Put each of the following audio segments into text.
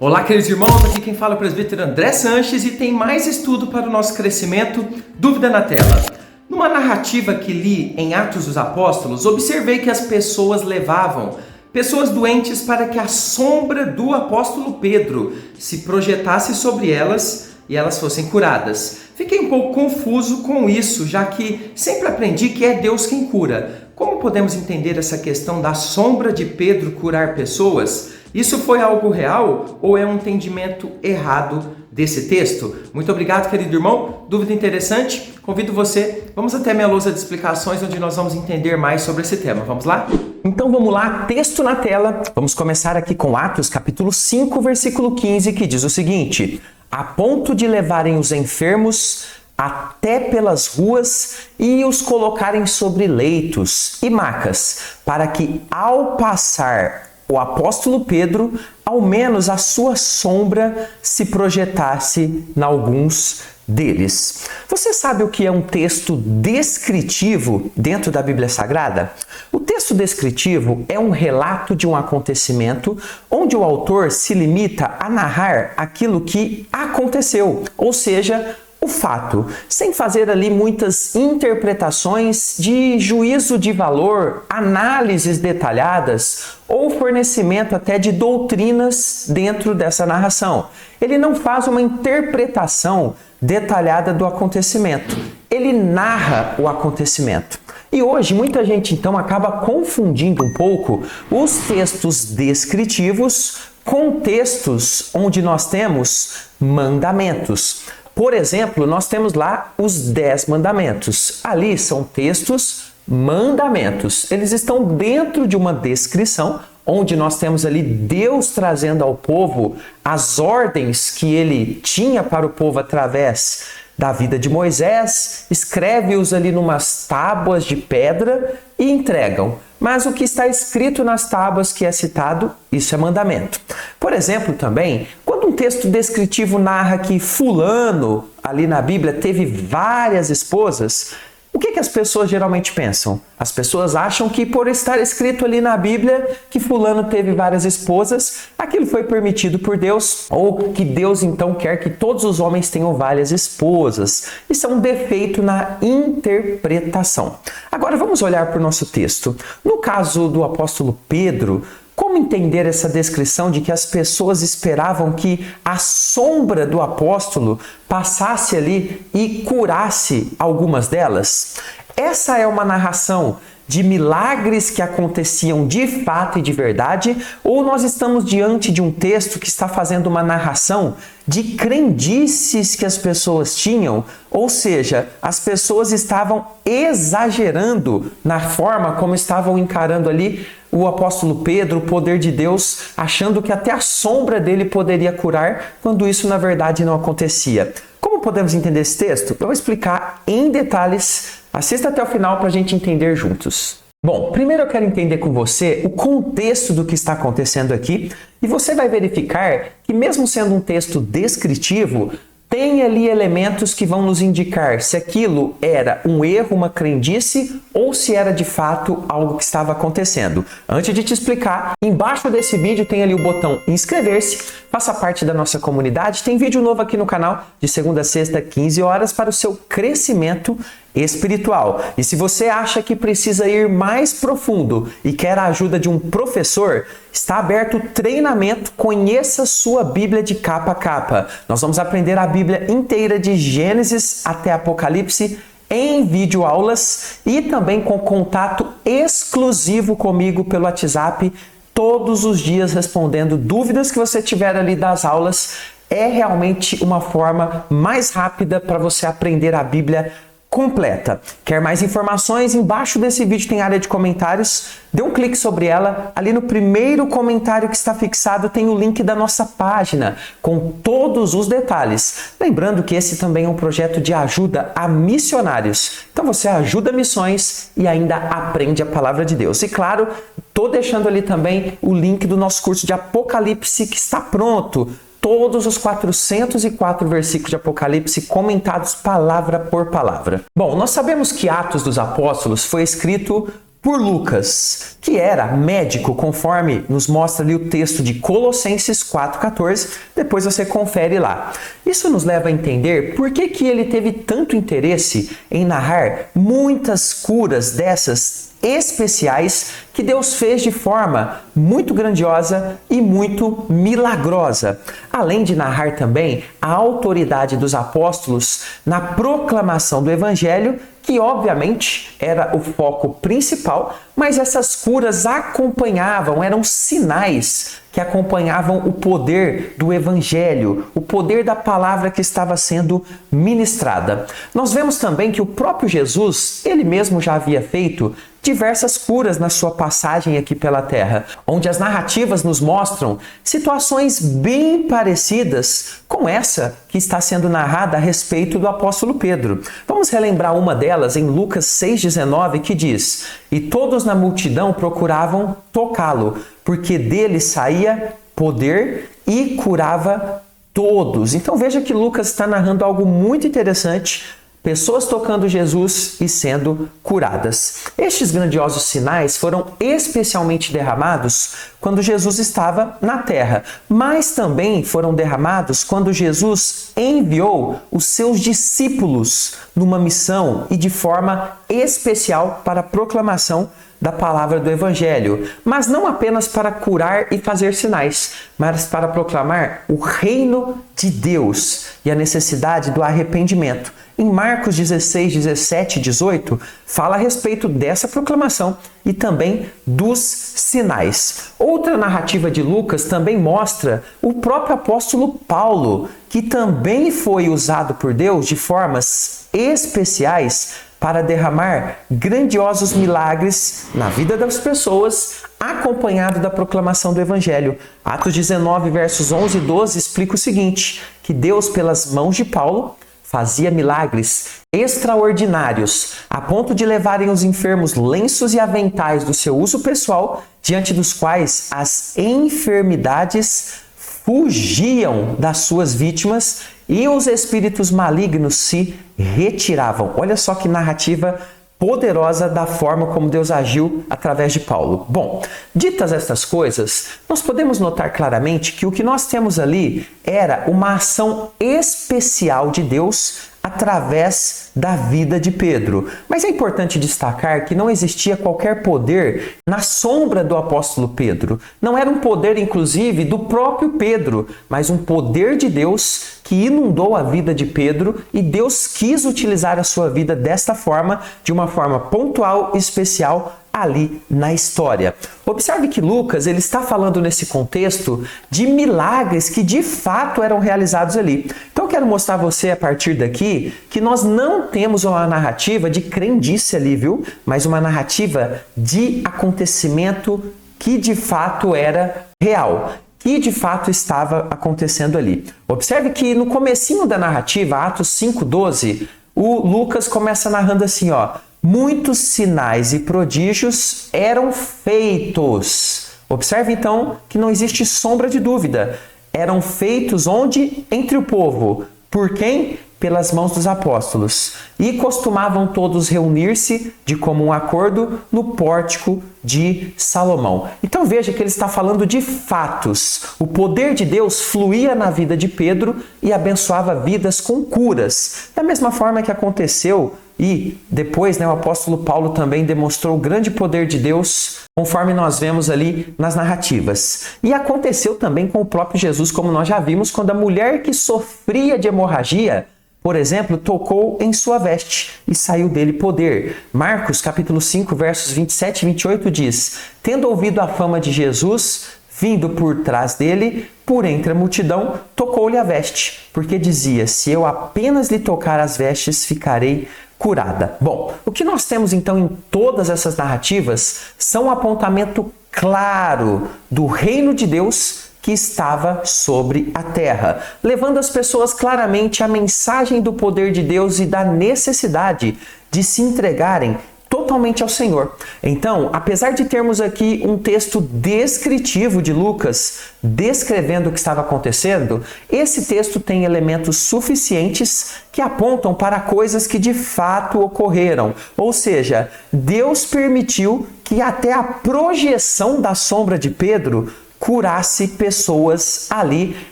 Olá, queridos irmãos, aqui quem fala é o presbítero André Sanches e tem mais estudo para o nosso crescimento, Dúvida na Tela. Numa narrativa que li em Atos dos Apóstolos, observei que as pessoas levavam pessoas doentes para que a sombra do apóstolo Pedro se projetasse sobre elas e elas fossem curadas. Fiquei um pouco confuso com isso, já que sempre aprendi que é Deus quem cura. Como podemos entender essa questão da sombra de Pedro curar pessoas? Isso foi algo real ou é um entendimento errado desse texto? Muito obrigado, querido irmão. Dúvida interessante? Convido você, vamos até minha lousa de explicações, onde nós vamos entender mais sobre esse tema. Vamos lá? Então vamos lá, texto na tela. Vamos começar aqui com Atos, capítulo 5, versículo 15, que diz o seguinte: a ponto de levarem os enfermos até pelas ruas e os colocarem sobre leitos e macas, para que ao passar o apóstolo Pedro, ao menos a sua sombra se projetasse em alguns deles. Você sabe o que é um texto descritivo dentro da Bíblia Sagrada? O texto descritivo é um relato de um acontecimento onde o autor se limita a narrar aquilo que aconteceu, ou seja, o fato, sem fazer ali muitas interpretações de juízo de valor, análises detalhadas ou fornecimento até de doutrinas dentro dessa narração. Ele não faz uma interpretação detalhada do acontecimento, ele narra o acontecimento. E hoje muita gente então acaba confundindo um pouco os textos descritivos com textos onde nós temos mandamentos. Por exemplo, nós temos lá os 10 mandamentos. Ali são textos mandamentos. Eles estão dentro de uma descrição, onde nós temos ali Deus trazendo ao povo as ordens que ele tinha para o povo através da vida de Moisés, escreve-os ali numas tábuas de pedra e entregam. Mas o que está escrito nas tábuas que é citado, isso é mandamento. Por exemplo, também, quando um texto descritivo narra que fulano, ali na Bíblia, teve várias esposas, o que as pessoas geralmente pensam? As pessoas acham que por estar escrito ali na Bíblia que fulano teve várias esposas, aquilo foi permitido por Deus, ou que Deus então quer que todos os homens tenham várias esposas. Isso é um defeito na interpretação. Agora vamos olhar para o nosso texto. No caso do apóstolo Pedro, como entender essa descrição de que as pessoas esperavam que a sombra do apóstolo passasse ali e curasse algumas delas? Essa é uma narração de milagres que aconteciam de fato e de verdade, ou nós estamos diante de um texto que está fazendo uma narração de crendices que as pessoas tinham, ou seja, as pessoas estavam exagerando na forma como estavam encarando ali o apóstolo Pedro, o poder de Deus, achando que até a sombra dele poderia curar, quando isso na verdade não acontecia. Como podemos entender esse texto? Eu vou explicar em detalhes. Assista até o final para a gente entender juntos. Bom, primeiro eu quero entender com você o contexto do que está acontecendo aqui e você vai verificar que mesmo sendo um texto descritivo, tem ali elementos que vão nos indicar se aquilo era um erro, uma crendice ou se era de fato algo que estava acontecendo. Antes de te explicar, embaixo desse vídeo tem ali o botão inscrever-se, faça parte da nossa comunidade, tem vídeo novo aqui no canal de segunda a sexta, 15 horas para o seu crescimento espiritual. E se você acha que precisa ir mais profundo e quer a ajuda de um professor, está aberto o treinamento Conheça Sua Bíblia de Capa a Capa. Nós vamos aprender a Bíblia inteira de Gênesis até Apocalipse em videoaulas e também com contato exclusivo comigo pelo WhatsApp, todos os dias respondendo dúvidas que você tiver ali das aulas. É realmente uma forma mais rápida para você aprender a Bíblia completa. Quer mais informações? Embaixo desse vídeo tem área de comentários. Dê um clique sobre ela. Ali no primeiro comentário que está fixado tem o link da nossa página com todos os detalhes. Lembrando que esse também é um projeto de ajuda a missionários. Então você ajuda missões e ainda aprende a palavra de Deus. E claro, estou deixando ali também o link do nosso curso de Apocalipse que está pronto. Todos os 404 versículos de Apocalipse comentados palavra por palavra. Bom, nós sabemos que Atos dos Apóstolos foi escrito por Lucas, que era médico, conforme nos mostra ali o texto de Colossenses 4,14. Depois você confere lá. Isso nos leva a entender por que ele teve tanto interesse em narrar muitas curas dessas especiais que Deus fez de forma muito grandiosa e muito milagrosa. Além de narrar também a autoridade dos apóstolos na proclamação do Evangelho, que obviamente era o foco principal, mas essas curas acompanhavam, eram sinais que acompanhavam o poder do Evangelho, o poder da palavra que estava sendo ministrada. Nós vemos também que o próprio Jesus, ele mesmo já havia feito diversas curas na sua passagem aqui pela Terra, onde as narrativas nos mostram situações bem parecidas com essa que está sendo narrada a respeito do apóstolo Pedro. Vamos relembrar uma delas em Lucas 6,19, que diz: "E todos na multidão procuravam tocá-lo, porque dele saía poder e curava todos." Então veja que Lucas está narrando algo muito interessante. Pessoas tocando Jesus e sendo curadas. Estes grandiosos sinais foram especialmente derramados quando Jesus estava na terra, mas também foram derramados quando Jesus enviou os seus discípulos numa missão e de forma especial para a proclamação da palavra do Evangelho, mas não apenas para curar e fazer sinais, mas para proclamar o reino de Deus e a necessidade do arrependimento. Em Marcos 16, 17 e 18, fala a respeito dessa proclamação e também dos sinais. Outra narrativa de Lucas também mostra o próprio apóstolo Paulo, que também foi usado por Deus de formas especiais para derramar grandiosos milagres na vida das pessoas, acompanhado da proclamação do Evangelho. Atos 19, versos 11 e 12 explica o seguinte, que Deus, pelas mãos de Paulo, fazia milagres extraordinários, a ponto de levarem os enfermos lenços e aventais do seu uso pessoal, diante dos quais as enfermidades fugiam das suas vítimas e os espíritos malignos se retiravam. Olha só que narrativa poderosa da forma como Deus agiu através de Paulo. Bom, ditas estas coisas, nós podemos notar claramente que o que nós temos ali era uma ação especial de Deus através da vida de Pedro. Mas é importante destacar que não existia qualquer poder na sombra do apóstolo Pedro. Não era um poder, inclusive, do próprio Pedro, mas um poder de Deus que inundou a vida de Pedro, e Deus quis utilizar a sua vida desta forma, de uma forma pontual e especial, ali na história. Observe que Lucas ele está falando nesse contexto de milagres que de fato eram realizados ali. Então eu quero mostrar a você a partir daqui que nós não temos uma narrativa de crendice ali, viu? Mas uma narrativa de acontecimento que de fato era real, que de fato estava acontecendo ali. Observe que no comecinho da narrativa, Atos 5:12, o Lucas começa narrando assim, ó: muitos sinais e prodígios eram feitos. Observe então que não existe sombra de dúvida. Eram feitos onde? Entre o povo. Por quem? Pelas mãos dos apóstolos. E costumavam todos reunir-se de comum acordo no pórtico de Salomão. Então veja que ele está falando de fatos. O poder de Deus fluía na vida de Pedro e abençoava vidas com curas. Da mesma forma que aconteceu e depois, o apóstolo Paulo também demonstrou o grande poder de Deus, conforme nós vemos ali nas narrativas. E aconteceu também com o próprio Jesus, como nós já vimos, quando a mulher que sofria de hemorragia, por exemplo, tocou em sua veste e saiu dele poder. Marcos, capítulo 5, versos 27 e 28 diz: tendo ouvido a fama de Jesus, vindo por trás dele, por entre a multidão, tocou-lhe a veste, porque dizia: se eu apenas lhe tocar as vestes, ficarei curada. Bom, o que nós temos então em todas essas narrativas são um apontamento claro do reino de Deus que estava sobre a terra, levando as pessoas claramente à mensagem do poder de Deus e da necessidade de se entregarem totalmente ao Senhor. Então, apesar de termos aqui um texto descritivo de Lucas, descrevendo o que estava acontecendo, esse texto tem elementos suficientes que apontam para coisas que de fato ocorreram. Ou seja, Deus permitiu que até a projeção da sombra de Pedro curasse pessoas ali,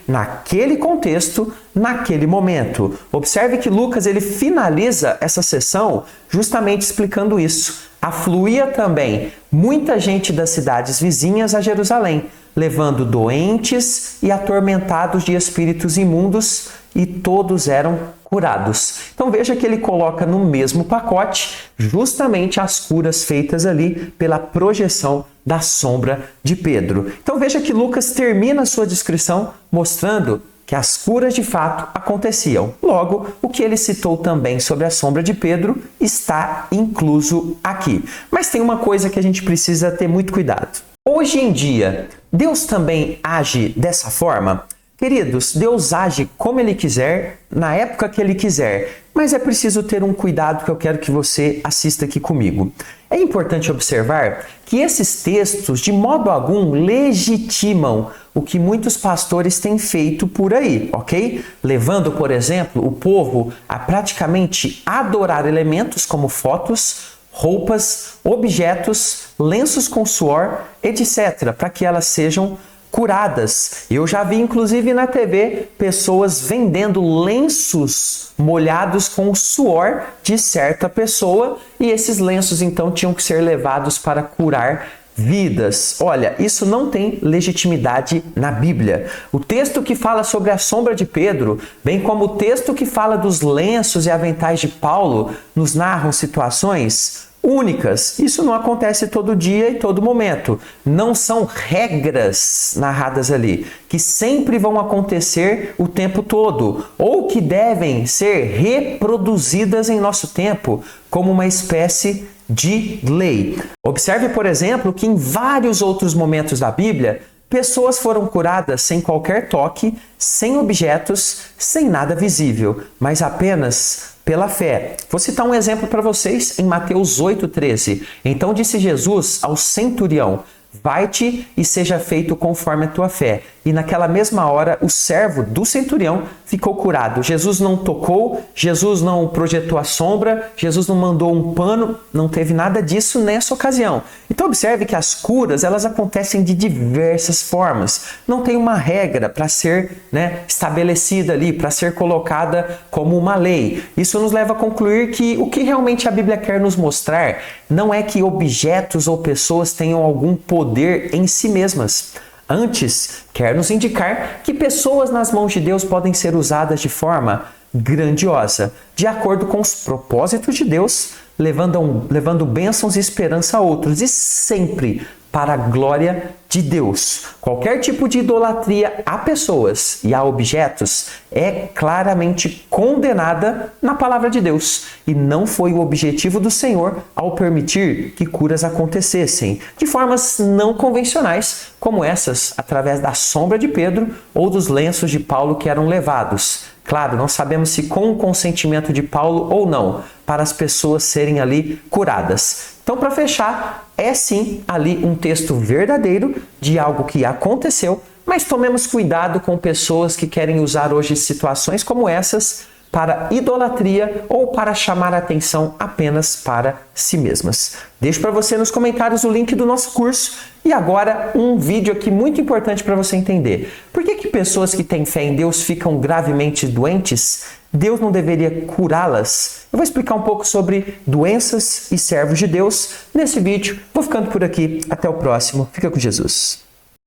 naquele contexto, naquele momento. Observe que Lucas ele finaliza essa sessão justamente explicando isso. Afluía também muita gente das cidades vizinhas a Jerusalém, levando doentes e atormentados de espíritos imundos, e todos eram curados. Então veja que ele coloca no mesmo pacote justamente as curas feitas ali pela projeção da sombra de Pedro. Então veja que Lucas termina a sua descrição mostrando que as curas de fato aconteciam. Logo, o que ele citou também sobre a sombra de Pedro está incluso aqui. Mas tem uma coisa que a gente precisa ter muito cuidado. Hoje em dia, Deus também age dessa forma? Queridos, Deus age como Ele quiser, na época que Ele quiser, mas é preciso ter um cuidado que eu quero que você assista aqui comigo. É importante observar que esses textos, de modo algum, legitimam o que muitos pastores têm feito por aí, ok? Levando, por exemplo, o povo a praticamente adorar elementos como fotos, roupas, objetos, lenços com suor, etc., para que elas sejam curadas. Eu já vi, inclusive, na TV, pessoas vendendo lenços molhados com o suor de certa pessoa, e esses lenços, então, tinham que ser levados para curar vidas. Olha, isso não tem legitimidade na Bíblia. O texto que fala sobre a sombra de Pedro, bem como o texto que fala dos lenços e aventais de Paulo, nos narram situações únicas. Isso não acontece todo dia e todo momento. Não são regras narradas ali, que sempre vão acontecer o tempo todo, ou que devem ser reproduzidas em nosso tempo como uma espécie de lei. Observe, por exemplo, que em vários outros momentos da Bíblia, pessoas foram curadas sem qualquer toque, sem objetos, sem nada visível, mas apenas pela fé. Vou citar um exemplo para vocês em Mateus 8,13. Então disse Jesus ao centurião: vai-te e seja feito conforme a tua fé. E naquela mesma hora, o servo do centurião ficou curado. Jesus não tocou, Jesus não projetou a sombra, Jesus não mandou um pano, não teve nada disso nessa ocasião. Então observe que as curas, elas acontecem de diversas formas. Não tem uma regra para ser estabelecida ali, para ser colocada como uma lei. Isso nos leva a concluir que o que realmente a Bíblia quer nos mostrar não é que objetos ou pessoas tenham algum poder em si mesmas. Antes, quer nos indicar que pessoas nas mãos de Deus podem ser usadas de forma grandiosa, de acordo com os propósitos de Deus, levando bênçãos e esperança a outros, e sempre para a glória de Deus. Qualquer tipo de idolatria a pessoas e a objetos é claramente condenada na palavra de Deus, e não foi o objetivo do Senhor ao permitir que curas acontecessem de formas não convencionais, como essas, através da sombra de Pedro ou dos lenços de Paulo que eram levados. Claro, não sabemos se com o consentimento de Paulo ou não, para as pessoas serem ali curadas. Então, para fechar, é sim ali um texto verdadeiro de algo que aconteceu, mas tomemos cuidado com pessoas que querem usar hoje situações como essas para idolatria ou para chamar a atenção apenas para si mesmas. Deixo para você nos comentários o link do nosso curso. E agora um vídeo aqui muito importante para você entender. Por que pessoas que têm fé em Deus ficam gravemente doentes? Deus não deveria curá-las? Eu vou explicar um pouco sobre doenças e servos de Deus nesse vídeo. Vou ficando por aqui. Até o próximo. Fica com Jesus.